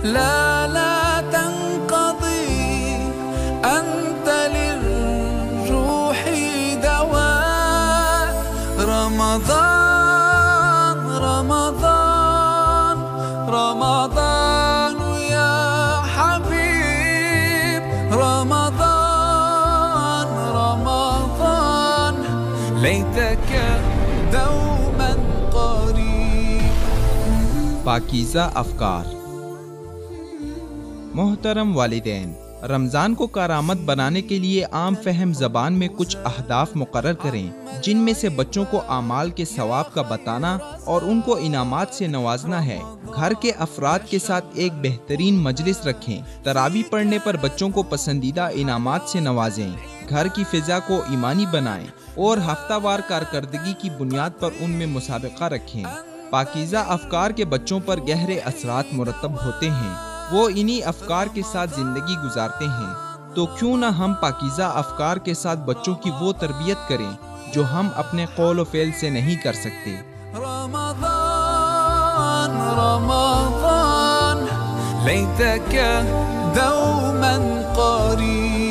لا لا تنقضي، أنت للروح دواء. رمضان رمضان رمضان يا حبيب، رمضان رمضان ليتك دوما قريب. पाकीज़ा अफ़कार। मोहतरम वालिदैन, रमज़ान को करामत बनाने के लिए आम फहम ज़बान में कुछ अहदाफ मुकर्रर करें, जिनमें से बच्चों को आमाल के सवाब का बताना और उनको इनामात से नवाजना है। घर के अफराद के साथ एक बेहतरीन मजलिस रखें। तरावी पढ़ने पर बच्चों को पसंदीदा इनामात से नवाजें। घर की फ़िज़ा को ईमानी बनाएं और हफ्तावार कारकर्दगी की बुनियाद पर उनमें मुसाबका रखें। पाकीज़ा अफ़कार के बच्चों पर गहरे असरात मुरतब होते हैं। वो इन्हीं अफ़कार के साथ ज़िंदगी गुजारते हैं। तो क्यों न हम पाकीज़ा अफ़कार के साथ बच्चों की वो तरबियत करें जो हम अपने कौल व फ़ेल से नहीं कर सकते। रमज़ान रमज़ान लैतक दोमन क़रीब।